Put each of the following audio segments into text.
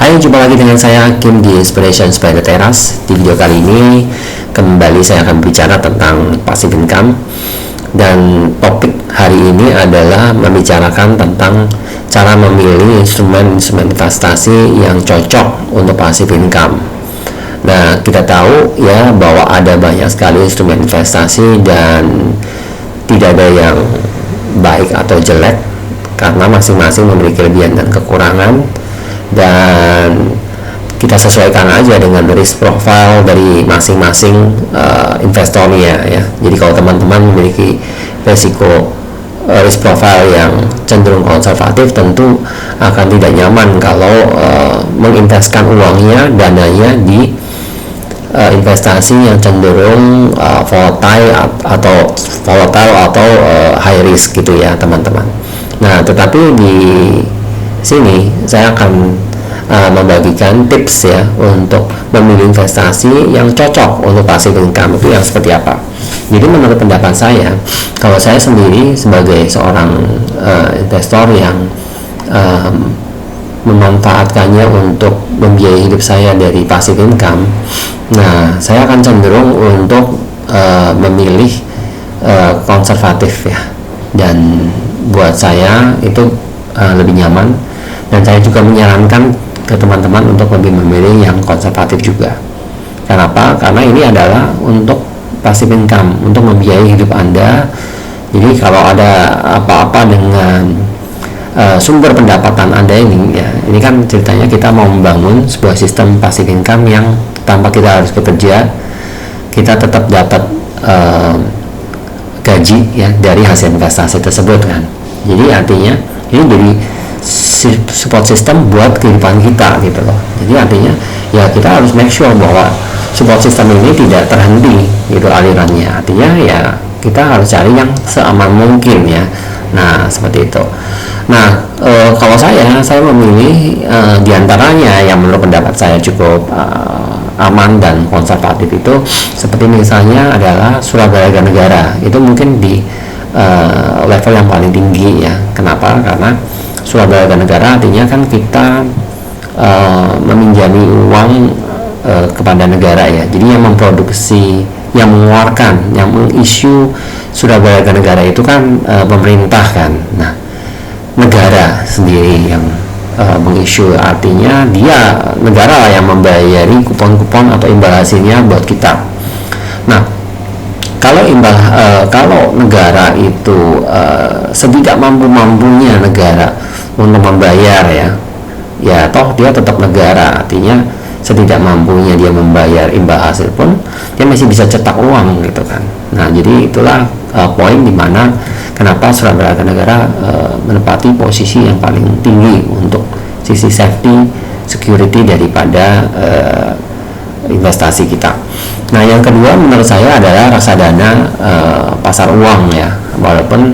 Hai, jumpa lagi dengan saya Kim di Inspiration by The Terrace. Di video kali ini kembali saya akan bicara tentang passive income. Dan topik hari ini adalah membicarakan tentang cara memilih instrumen investasi yang cocok untuk passive income. Nah, kita tahu ya bahwa ada banyak sekali instrumen investasi dan tidak ada yang baik atau jelek karena masing-masing memiliki kelebihan dan kekurangan, dan kita sesuaikan aja dengan risk profile dari masing-masing investornya ya. Jadi kalau teman-teman memiliki risiko risk profile yang cenderung konservatif, tentu akan tidak nyaman kalau menginvestasikan uangnya, dananya di investasi yang cenderung volatile atau high risk gitu ya teman-teman. Nah, tetapi di sini saya akan membagikan tips ya untuk memilih investasi yang cocok untuk passive income itu yang seperti apa. Jadi menurut pendapat saya, kalau saya sendiri sebagai seorang investor yang memanfaatkannya untuk membiayai hidup saya dari passive income, nah saya akan cenderung untuk memilih konservatif ya, dan buat saya itu lebih nyaman. Dan saya juga menyarankan ke teman-teman untuk lebih memilih yang konservatif juga. Kenapa? Karena ini adalah untuk passive income, untuk membiayai hidup Anda. Jadi kalau ada apa-apa dengan sumber pendapatan Anda ini ya, ini kan ceritanya kita mau membangun sebuah sistem passive income yang tanpa kita harus bekerja, kita tetap dapat gaji ya dari hasil investasi tersebut kan. Jadi artinya ini jadi support system buat kehidupan kita gitu loh. Jadi artinya ya kita harus make sure bahwa support system ini tidak terhenti gitu alirannya. Artinya ya kita harus cari yang seaman mungkin ya. Nah seperti itu. Nah kalau saya memilih diantaranya yang menurut pendapat saya cukup aman dan konservatif itu seperti misalnya adalah surat berharga negara. Itu mungkin di level yang paling tinggi ya. Kenapa? Karena surat berharga negara artinya kan kita meminjami uang kepada negara ya. Jadi yang memproduksi, yang mengeluarkan, yang mengissue surat berharga negara itu kan pemerintah kan. Nah, negara sendiri yang mengissue, artinya dia negara yang membayari kupon-kupon atau imbal hasilnya buat kita. Nah, kalau negara itu setidak mampunya negara untuk membayar ya toh dia tetap negara, artinya setidak mampunya dia membayar imbal hasil pun dia masih bisa cetak uang gitu kan. Nah jadi itulah poin dimana kenapa surat berharga negara menempati posisi yang paling tinggi untuk sisi safety security daripada investasi kita. Nah yang kedua menurut saya adalah reksadana pasar uang ya. Walaupun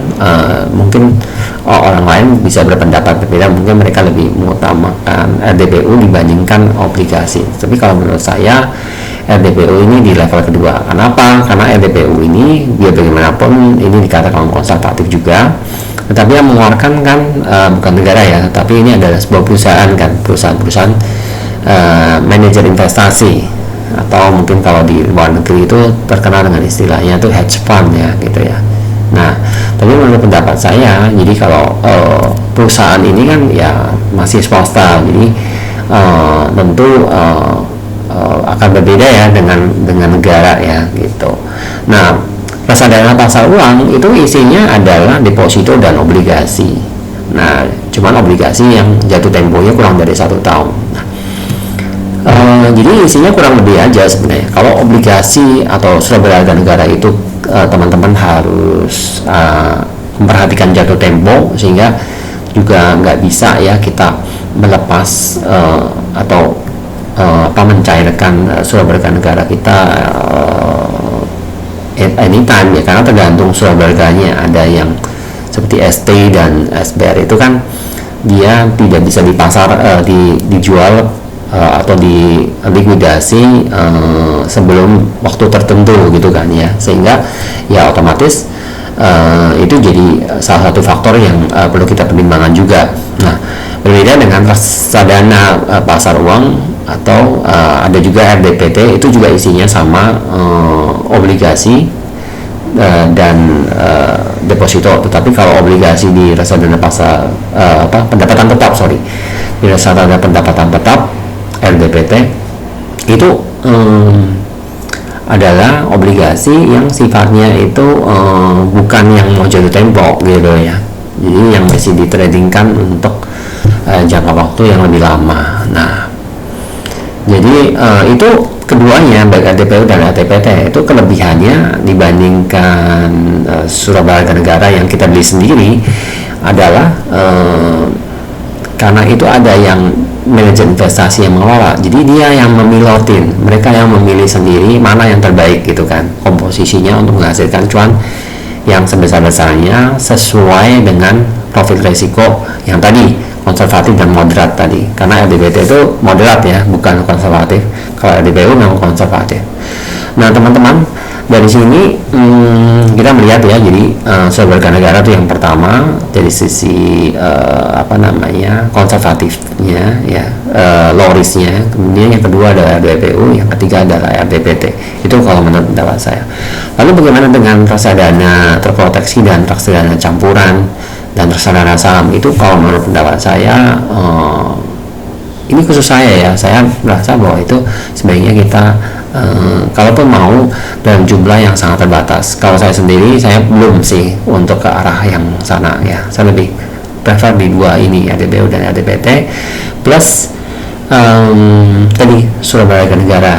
mungkin orang lain bisa berpendapat berbeda, mungkin mereka lebih mengutamakan RDPU dibandingkan obligasi. Tapi kalau menurut saya RDPU ini di level kedua. Kenapa? Karena RDPU ini biar bagaimanapun ini dikatakan konservatif juga, tetapi yang mengeluarkan kan bukan negara ya, tapi ini adalah sebuah perusahaan kan, perusahaan manajer investasi, atau mungkin kalau di luar negeri itu terkenal dengan istilahnya itu hedge fund ya gitu ya. Nah, tapi menurut pendapat saya, jadi kalau perusahaan ini kan ya masih swasta, jadi tentu akan berbeda ya dengan negara ya gitu. Nah, reksadana pasar uang itu isinya adalah deposito dan obligasi. Nah, cuman obligasi yang jatuh temponya kurang dari 1 tahun. Nah, jadi isinya kurang lebih aja sebenarnya. Kalau obligasi atau surat berharga negara itu teman-teman harus memperhatikan jatuh tempo, sehingga juga nggak bisa ya kita melepas atau mencairkan surat berharga negara kita anytime ya, karena tergantung surat berharganya. Ada yang seperti ST dan SBR itu kan dia tidak bisa di pasar dijual atau di likuidasi sebelum waktu tertentu gitu kan ya, sehingga ya otomatis Itu jadi salah satu faktor yang perlu kita pertimbangkan juga. Nah, berbeda dengan reksadana pasar uang atau ada juga RDPT, itu juga isinya sama, obligasi dan deposito. Tetapi kalau obligasi di reksadana pasar pendapatan tetap, di reksadana pendapatan tetap RDPT itu adalah obligasi yang sifatnya itu bukan yang mau jatuh tempo gitu ya. Jadi yang masih ditradingkan untuk jangka waktu yang lebih lama. Nah, jadi itu keduanya, baik RDPU dan RDPT, itu kelebihannya dibandingkan surat berharga negara yang kita beli sendiri adalah karena itu ada yang manajer investasi yang mengelola, jadi dia yang memilotin, mereka yang memilih sendiri mana yang terbaik gitu kan, komposisinya untuk menghasilkan cuan yang sebesar-besarnya sesuai dengan profil resiko yang tadi konservatif dan moderat tadi. Karena RDPT itu moderat ya, bukan konservatif. Kalau RDPU memang konservatif. Nah teman-teman, dari sini kita melihat ya, jadi surat berharga negara itu yang pertama dari sisi konservatifnya ya, low risknya. Kemudian yang kedua adalah RDPU, yang ketiga adalah RDPT. Itu kalau menurut pendapat saya. Lalu bagaimana dengan reksadana terproteksi dan reksadana campuran dan reksadana saham? Itu kalau menurut pendapat saya, ini khusus saya merasa bahwa itu sebaiknya kita kalaupun mau dalam jumlah yang sangat terbatas. Kalau saya sendiri, saya belum sih untuk ke arah yang sana ya. Saya lebih prefer di dua ini, RDPU dan RDPT plus tadi surat berharga negara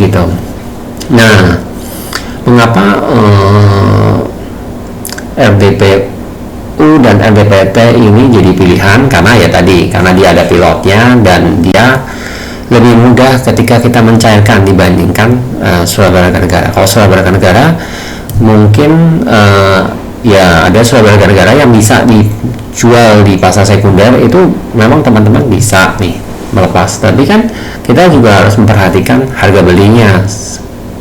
gitu. Nah, mengapa RDPU dan RDPT ini jadi pilihan? Karena ya tadi, karena dia ada pilotnya dan dia lebih mudah ketika kita mencairkan dibandingkan surat berharga negara. Kalau surat berharga negara mungkin ya ada surat berharga negara yang bisa dijual di pasar sekunder, itu memang teman-teman bisa nih melepas, tapi kan kita juga harus memperhatikan harga belinya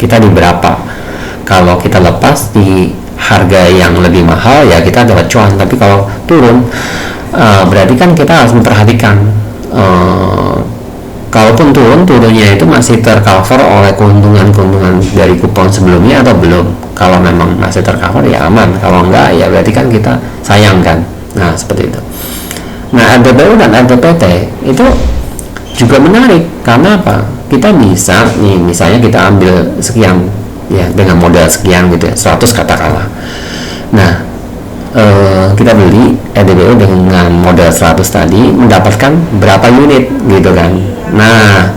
kita di berapa. Kalau kita lepas di harga yang lebih mahal ya kita dapat cuan, tapi kalau turun berarti kan kita harus memperhatikan kalaupun turunnya itu masih tercover oleh keuntungan dari kupon sebelumnya atau belum. Kalau memang masih tercover ya aman, kalau enggak ya berarti kan kita sayang kan. Nah seperti itu. Nah RDPU dan RDPT itu juga menarik karena apa? Kita bisa nih, misalnya kita ambil sekian ya dengan modal sekian gitu ya, 100 katakanlah. Nah kita beli RDPU dengan modal 100 tadi, mendapatkan berapa unit gitu kan. Nah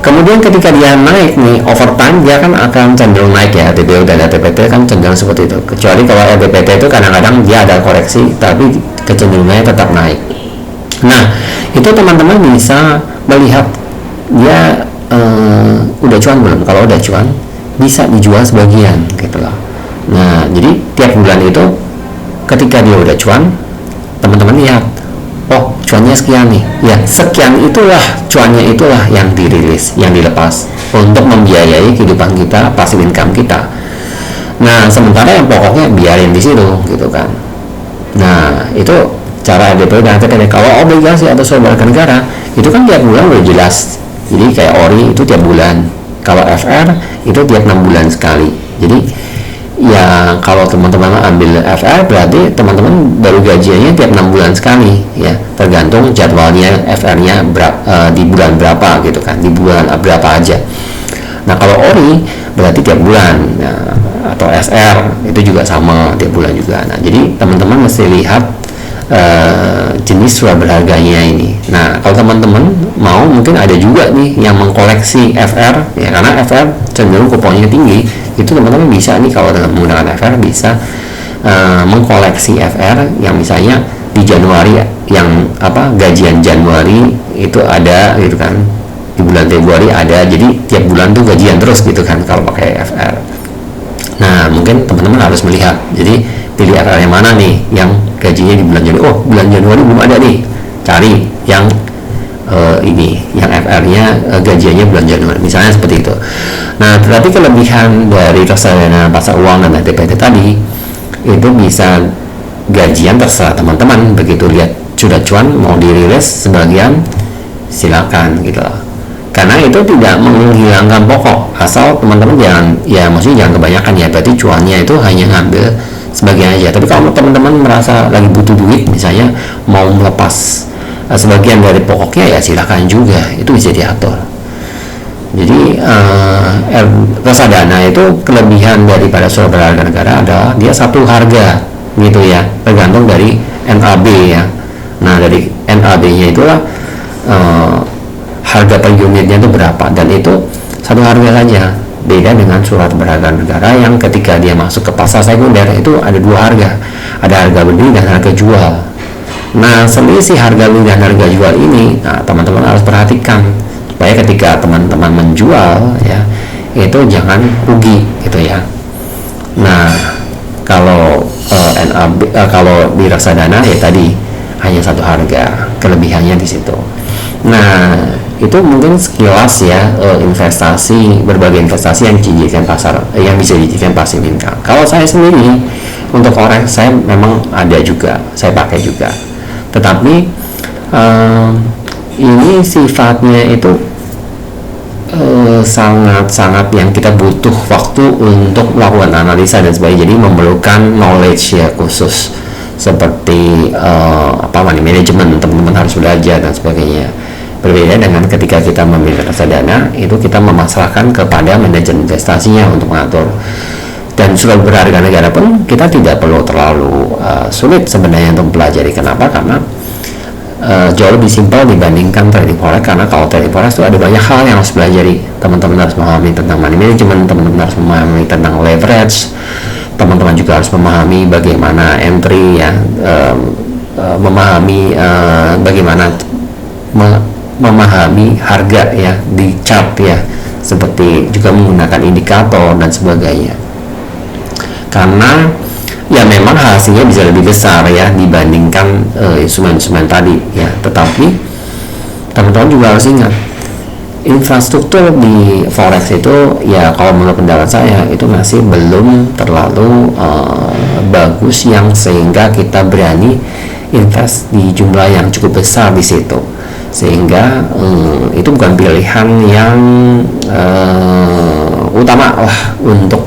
kemudian ketika dia naik nih over time, dia kan akan cenderung naik ya. RDPU dan RDPT kan cenderung seperti itu, kecuali kalau RDPT itu kadang-kadang dia ada koreksi tapi kecenderungannya tetap naik. Nah itu teman-teman bisa melihat dia udah cuan belum. Kalau udah cuan bisa dijual sebagian gitu loh. Nah jadi tiap bulan itu ketika dia udah cuan, teman-teman lihat, oh cuannya sekian nih ya, sekian itulah cuannya, itulah yang dirilis, yang dilepas untuk membiayai kehidupan kita, passive income kita. Nah sementara yang pokoknya biarin di situ gitu kan. Nah itu cara RDPU dan RDPT. Kalau obligasi atau surat berharga negara itu kan tiap bulan udah jelas, jadi kayak ORI itu tiap bulan. Kalau FR itu tiap 6 bulan sekali. Jadi ya kalau teman-teman ambil FR berarti teman-teman baru gajiannya tiap 6 bulan sekali ya, tergantung jadwalnya FR-nya di bulan berapa gitu kan, di bulan berapa aja. Nah kalau ORI berarti tiap bulan, nah, atau SR itu juga sama tiap bulan juga. Nah jadi teman-teman mesti lihat jenis surat berharganya ini. Nah kalau teman-teman mau, mungkin ada juga nih yang mengkoleksi FR ya, karena FR cenderung kuponnya tinggi. Itu teman-teman bisa nih kalau dengan menggunakan FR bisa mengkoleksi FR yang misalnya di Januari, yang gajian Januari itu ada gitu kan, di bulan Februari ada, jadi tiap bulan tuh gajian terus gitu kan kalau pakai FR. Nah mungkin teman-teman harus melihat, jadi pilih FR yang mana nih yang gajinya di bulan Januari. Oh bulan Januari belum ada nih, cari yang ini yang FR-nya gajiannya bulan Januari misalnya, seperti itu. Nah tetapi kelebihan dari reksadana pasar uang dan RDPT tadi itu bisa gajian terserah teman-teman, begitu lihat sudah cuan mau dirilis sebagian silakan gitu loh. Karena itu tidak menghilangkan pokok, asal teman-teman jangan, ya maksudnya jangan kebanyakan ya, berarti cuannya itu hanya ngambil sebagian aja. Tapi kalau teman-teman merasa lagi butuh duit misalnya, mau melepas sebagian dari pokoknya, ya silakan juga, itu bisa diatur. Jadi reksadana itu kelebihan daripada surat berharga negara adalah dia satu harga gitu ya, tergantung dari NAB ya. Nah dari NAB-nya itulah harga per unitnya itu berapa, dan itu satu harga saja. Beda dengan surat berharga negara yang ketika dia masuk ke pasar sekunder itu ada dua harga, ada harga beli dan harga jual. Nah selisih harga beli dan harga jual ini, nah teman-teman harus perhatikan supaya ketika teman-teman menjual ya itu jangan rugi gitu ya. Nah kalau kalau di reksadana ya tadi hanya satu harga, kelebihannya di situ. Nah itu mungkin sekilas ya investasi, berbagai investasi yang dijadikan pasar, yang bisa dijadikan passive income. Kalau saya sendiri untuk forex saya memang ada juga, saya pakai juga, tetapi ini sifatnya itu sangat-sangat yang kita butuh waktu untuk melakukan analisa dan sebagainya, jadi memerlukan knowledge ya khusus seperti money management, teman-teman harus belajar dan sebagainya. Berbeda dengan ketika kita memilih reksadana, itu kita memasrahkan kepada manajer investasinya untuk mengatur. Dan surat berharga negara pun kita tidak perlu terlalu sulit sebenarnya untuk pelajari. Kenapa? Karena jauh lebih simpel dibandingkan trading forex. Karena kalau trading forex itu ada banyak hal yang harus pelajari. Teman-teman harus memahami tentang money management, teman-teman harus memahami tentang leverage, teman-teman juga harus memahami bagaimana entry ya, memahami bagaimana memahami harga ya di chart ya, seperti juga menggunakan indikator dan sebagainya. Karena ya memang hasilnya bisa lebih besar ya dibandingkan instrumen-instrumen tadi ya, tetapi teman-teman juga harus ingat infrastruktur di forex itu ya, kalau menurut pendapat saya itu masih belum terlalu bagus yang sehingga kita berani invest di jumlah yang cukup besar di situ, sehingga itu bukan pilihan yang utama lah untuk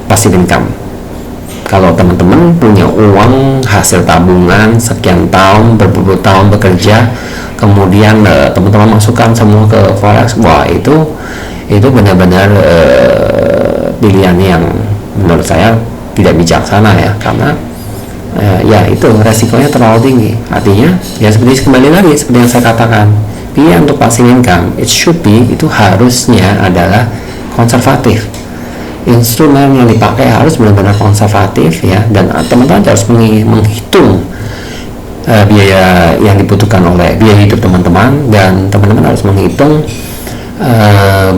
passive income. Kalau teman-teman punya uang hasil tabungan sekian tahun, berpuluh tahun bekerja, kemudian teman-teman masukkan semua ke forex, wah itu benar-benar pilihan yang menurut saya tidak bijaksana ya, karena ya itu resikonya terlalu tinggi. Artinya ya seperti kembali lagi seperti yang saya katakan, pilihan untuk passive income it should be itu harusnya adalah konservatif. Instrumen yang dipakai harus benar-benar konservatif ya, dan teman-teman harus menghitung biaya yang dibutuhkan oleh biaya hidup teman-teman, dan teman-teman harus menghitung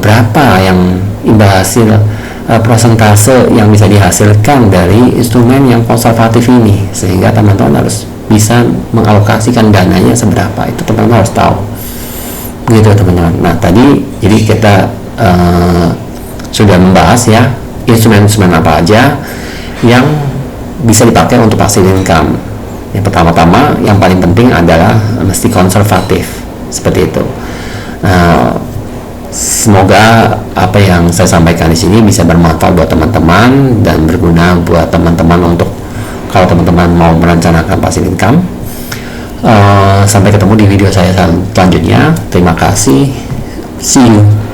berapa yang imbal hasil persentase yang bisa dihasilkan dari instrumen yang konservatif ini, sehingga teman-teman harus bisa mengalokasikan dananya seberapa, itu teman-teman harus tahu begitu teman-teman. Nah tadi jadi kita sudah membahas ya instrumen-instrumen apa aja yang bisa dipakai untuk passive income. Yang pertama-tama yang paling penting adalah mesti konservatif seperti itu. Semoga apa yang saya sampaikan di sini bisa bermanfaat buat teman-teman dan berguna buat teman-teman untuk kalau teman-teman mau merencanakan passive income. Sampai ketemu di video saya selanjutnya. Terima kasih. See you.